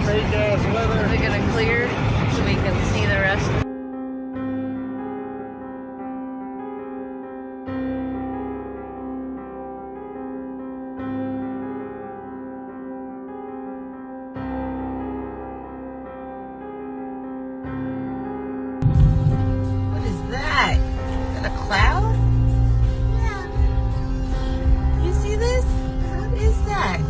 fake ass weather. We're gonna clear so we can see the rest. What is that? Is that a cloud? Yeah. You see this? What is that?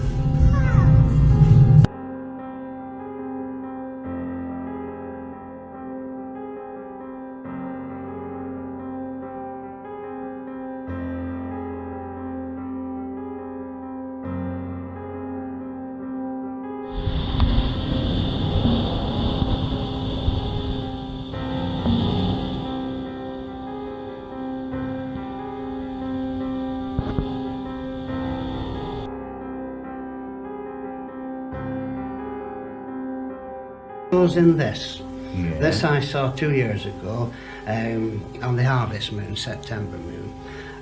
In this. Yeah. This I saw 2 years ago on the harvest moon, September moon.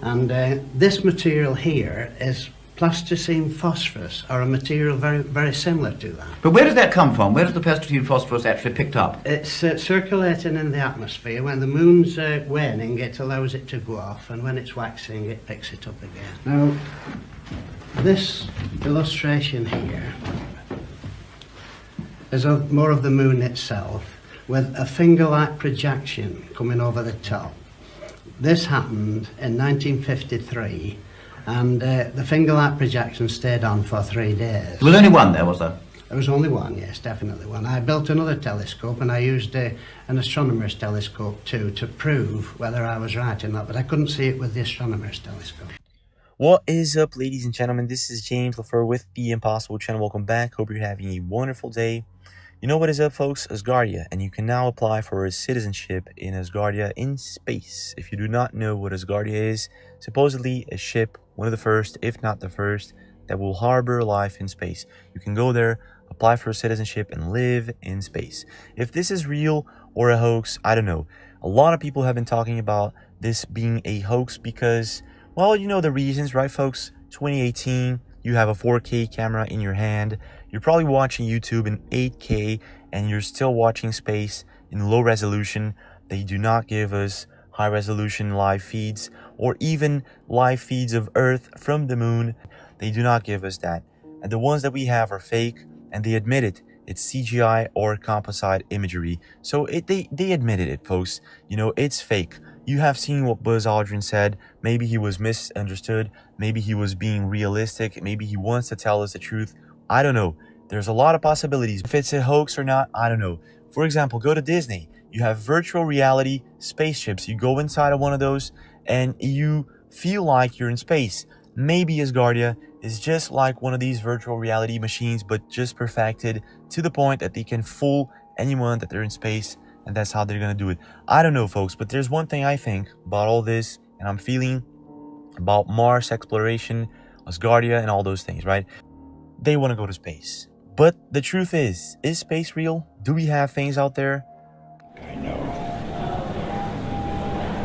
And this material here is plasticine phosphorus, or a material very, very similar to that. But where does that come from? Where does the plasticine phosphorus actually picked up? It's circulating in the atmosphere. When the moon's waning, it allows it to go off, and when it's waxing, it picks it up again. Now, this illustration here is more of the moon itself, with a finger-like projection coming over the top. This happened in 1953, and the finger-like projection stayed on for 3 days. There was only one there, was there? There was only one, yes, definitely one. I built another telescope, and I used an astronomer's telescope too, to prove whether I was right or not, but I couldn't see it with the astronomer's telescope. What is up, ladies and gentlemen? This is James LaFleur with the Impossible Channel. Welcome back. Hope you're having a wonderful day. You know what is up, folks? Asgardia, and you can now apply for a citizenship in Asgardia in space. If you do not know what Asgardia is, supposedly a ship, one of the first, if not the first, that will harbor life in space. You can go there, apply for a citizenship, and live in space. If this is real or a hoax, I don't know. A lot of people have been talking about this being a hoax because, well, you know the reasons, right, folks? 2018, you have a 4K camera in your hand. You're probably watching YouTube in 8K, and you're still watching space in low resolution. They do not give us high resolution live feeds, or even live feeds of Earth from the moon. They do not give us that. And the ones that we have are fake, and they admit it. It's CGI or composite imagery. So they admitted it, folks. You know, it's fake. You have seen what Buzz Aldrin said. Maybe he was misunderstood. Maybe he was being realistic. Maybe he wants to tell us the truth. I don't know. There's a lot of possibilities. If it's a hoax or not, I don't know. For example, go to Disney. You have virtual reality spaceships. You go inside of one of those and you feel like you're in space. Maybe Asgardia is just like one of these virtual reality machines, but just perfected to the point that they can fool anyone that they're in space, and that's how they're going to do it. I don't know, folks, but there's one thing I think about all this, and I'm feeling about Mars exploration, Asgardia, and all those things, right? They want to go to space. But the truth is space real? Do we have things out there? I know.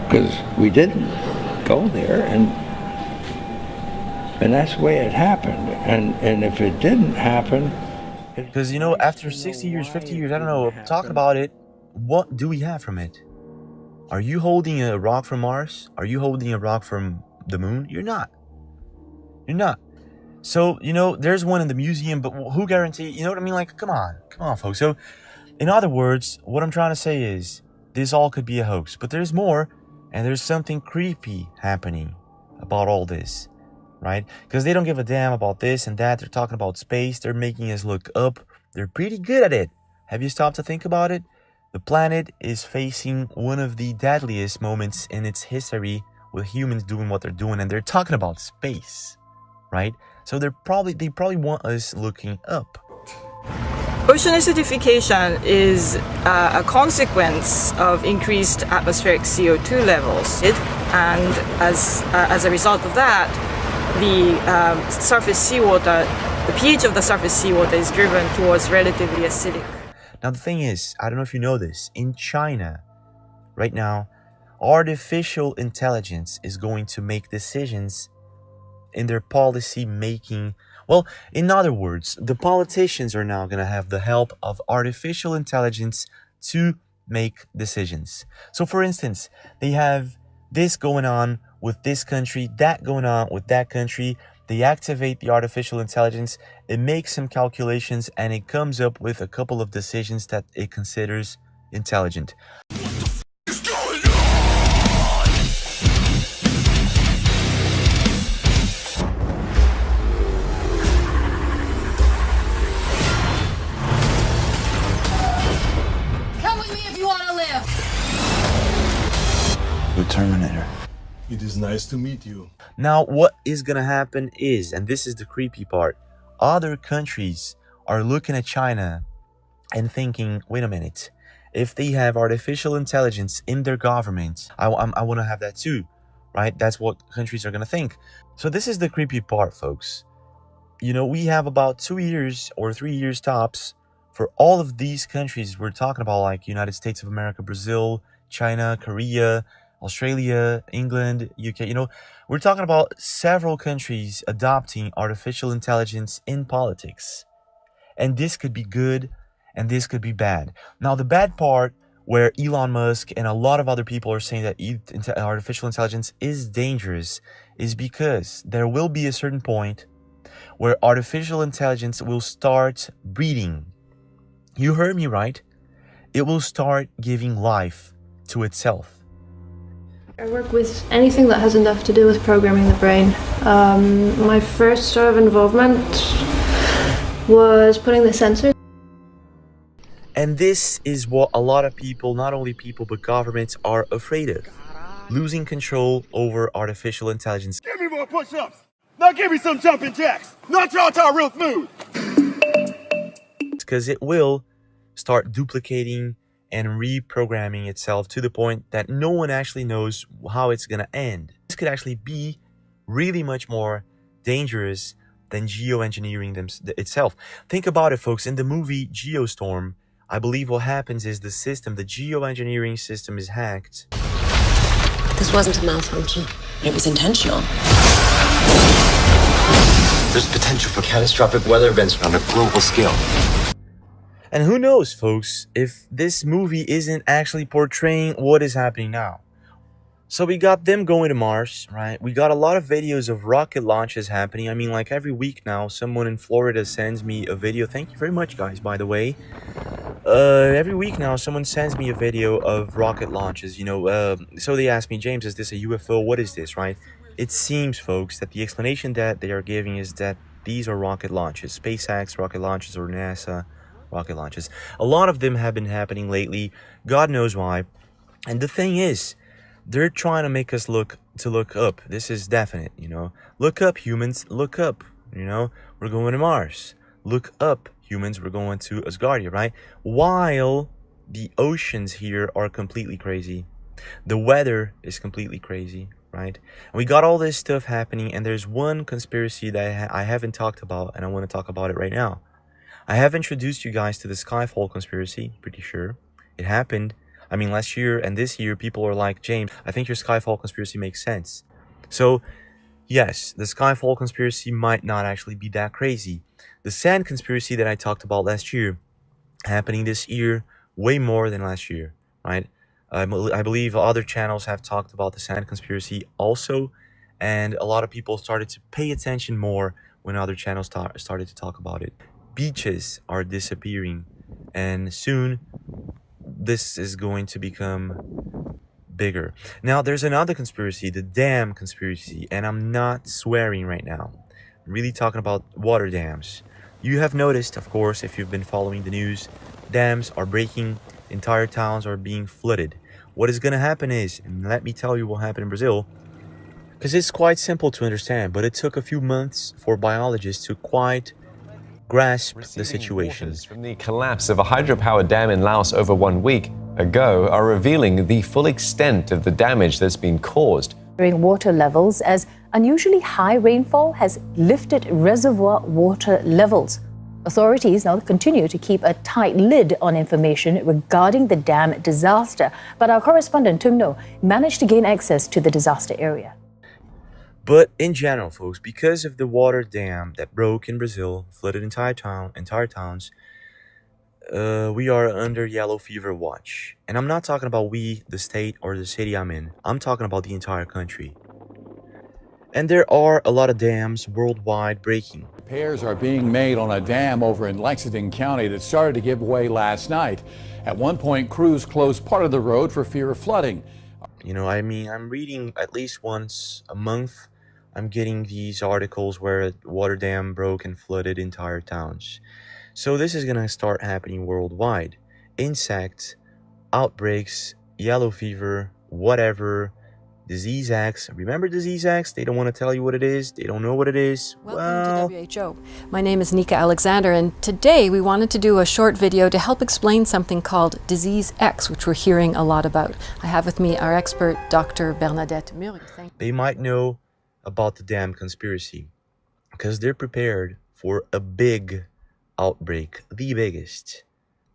Because we didn't go there, and that's the way it happened. And if it didn't happen... Because, you know, after 60 years, 50 years, I don't know, talking about it, what do we have from it? Are you holding a rock from Mars? Are you holding a rock from the moon? You're not. You're not. So, you know, there's one in the museum, but who guarantees? You know what I mean? Like, come on, folks. So, in other words, what I'm trying to say is this all could be a hoax, but there's more, and there's something creepy happening about all this, right? Because they don't give a damn about this and that. They're talking about space. They're making us look up. They're pretty good at it. Have you stopped to think about it? The planet is facing one of the deadliest moments in its history with humans doing what they're doing, and they're talking about space, right? So they probably want us looking up. Ocean acidification is a consequence of increased atmospheric CO2 levels, and as a result of that, the surface seawater, the pH of the surface seawater is driven towards relatively acidic. Now the thing is, I don't know if you know this, in China, right now, artificial intelligence is going to make decisions in their policy making. Well, in other words, the politicians are now going to have the help of artificial intelligence to make decisions. So for instance, they have this going on with this country, that going on with that country. They activate the artificial intelligence, it makes some calculations, and it comes up with a couple of decisions that it considers intelligent. Come with me if you want to live. The Terminator. It is nice to meet you. Now, what is going to happen is, and this is the creepy part, other countries are looking at China and thinking, wait a minute, if they have artificial intelligence in their government, I want to have that too, right? That's what countries are going to think. So this is the creepy part, folks. You know, we have about 2 years or 3 years tops for all of these countries we're talking about, like United States of America, Brazil, China, Korea, Australia, England, UK, you know, we're talking about several countries adopting artificial intelligence in politics. And this could be good and this could be bad. Now, the bad part where Elon Musk and a lot of other people are saying that artificial intelligence is dangerous is because there will be a certain point where artificial intelligence will start breeding. You heard me right. It will start giving life to itself. I work with anything that has enough to do with programming the brain. My first sort of involvement was putting the sensor. And this is what a lot of people, not only people, but governments are afraid of. Losing control over artificial intelligence. Give me more push-ups. Now give me some jumping jacks. Not y'all real smooth. Because it will start duplicating and reprogramming itself to the point that no one actually knows how it's going to end. This could actually be really much more dangerous than geoengineering itself. Think about it, folks. In the movie Geostorm, I believe what happens is the geoengineering system is hacked. This wasn't a malfunction. It was intentional. There's potential for catastrophic weather events on a global scale. And who knows, folks, if this movie isn't actually portraying what is happening now. So we got them going to Mars, right? We got a lot of videos of rocket launches happening. I mean, like every week now, someone in Florida sends me a video. Thank you very much, guys, by the way. Every week now, someone sends me a video of rocket launches, you know. So they ask me, James, is this a UFO? What is this, right? It seems, folks, that the explanation that they are giving is that these are rocket launches. SpaceX rocket launches or NASA rocket launches. A lot of them have been happening lately. God knows why. And the thing is, they're trying to make us look up. This is definite, you know. Look up, humans. Look up, you know. We're going to Mars. Look up, humans. We're going to Asgardia, right? While the oceans here are completely crazy. The weather is completely crazy, right? And we got all this stuff happening, and there's one conspiracy that I haven't talked about, and I want to talk about it right now. I have introduced you guys to the Skyfall conspiracy, pretty sure. It happened. I mean, last year and this year, people are like, James, I think your Skyfall conspiracy makes sense. So, yes, the Skyfall conspiracy might not actually be that crazy. The sand conspiracy that I talked about last year, happening this year, way more than last year, right? I believe other channels have talked about the sand conspiracy also, and a lot of people started to pay attention more when other channels started to talk about it. Beaches are disappearing, and soon this is going to become bigger. Now, there's another conspiracy, the dam conspiracy, and I'm not swearing right now. I'm really talking about water dams. You have noticed, of course, if you've been following the news, dams are breaking, entire towns are being flooded. What is going to happen is, and let me tell you what happened in Brazil, because it's quite simple to understand, but it took a few months for biologists to quite grasp the situation. From the collapse of a hydropower dam in Laos over 1 week ago are revealing the full extent of the damage that's been caused. Water levels as unusually high rainfall has lifted reservoir water levels. Authorities now continue to keep a tight lid on information regarding the dam disaster, but our correspondent Tung No managed to gain access to the disaster area. But in general, folks, because of the water dam that broke in Brazil, flooded entire towns, we are under yellow fever watch. And I'm not talking about we, the state, or the city I'm in. I'm talking about the entire country. And there are a lot of dams worldwide breaking. Repairs are being made on a dam over in Lexington County that started to give way last night. At one point, crews closed part of the road for fear of flooding. You know, I mean, I'm reading at least once a month. I'm getting these articles where a water dam broke and flooded entire towns. So this is gonna start happening worldwide. Insects, outbreaks, yellow fever, whatever, disease acts. Remember disease acts? They don't want to tell you what it is. They don't know what it is. Welcome to WHO. My name is Nika Alexander, and today we wanted to do a short video to help explain something called Disease X, which we're hearing a lot about. I have with me our expert, Dr. Bernadette Murier. They might know about the dam conspiracy because they're prepared for a big outbreak, the biggest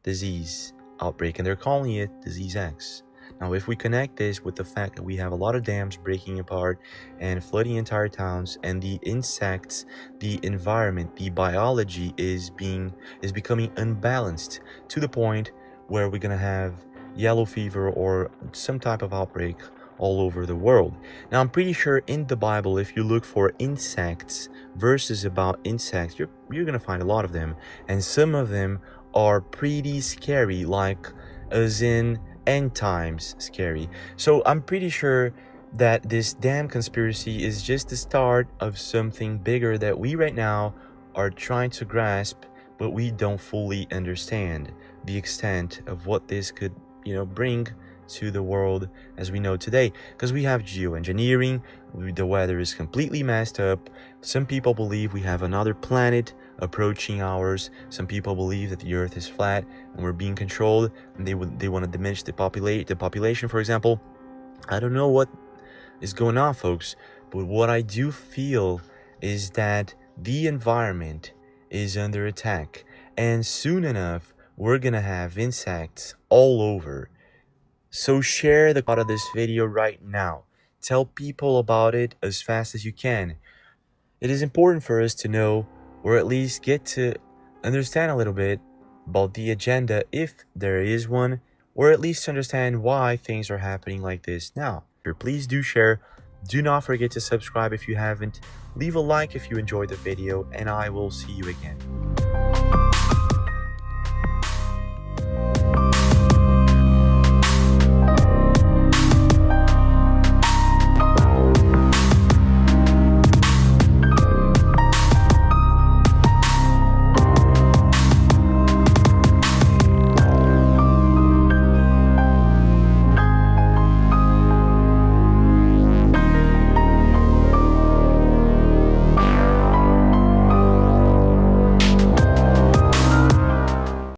disease outbreak, and they're calling it Disease X. Now, if we connect this with the fact that we have a lot of dams breaking apart and flooding entire towns, and the insects, the environment, the biology is becoming unbalanced to the point where we're gonna have yellow fever or some type of outbreak all over the world. Now, I'm pretty sure in the Bible, if you look for insects, verses about insects, you're gonna find a lot of them, and some of them are pretty scary, like as in end times scary. So I'm pretty sure that this dam conspiracy is just the start of something bigger that we right now are trying to grasp, but we don't fully understand the extent of what this could, bring to the world as we know today. Because we have geoengineering, the weather is completely messed up. Some people believe we have another planet approaching ours. Some people believe that the earth is flat and we're being controlled, and they want to diminish the population, for example. I don't know what is going on, folks, but what I do feel is that the environment is under attack, and soon enough we're gonna have insects all over. So share the part of this video right now. Tell people about it as fast as you can. It is important for us to know, or at least get to understand a little bit about the agenda, if there is one, or at least to understand why things are happening like this now. Please do share. Do not forget to subscribe if you haven't. Leave a like if you enjoyed the video, and I will see you again.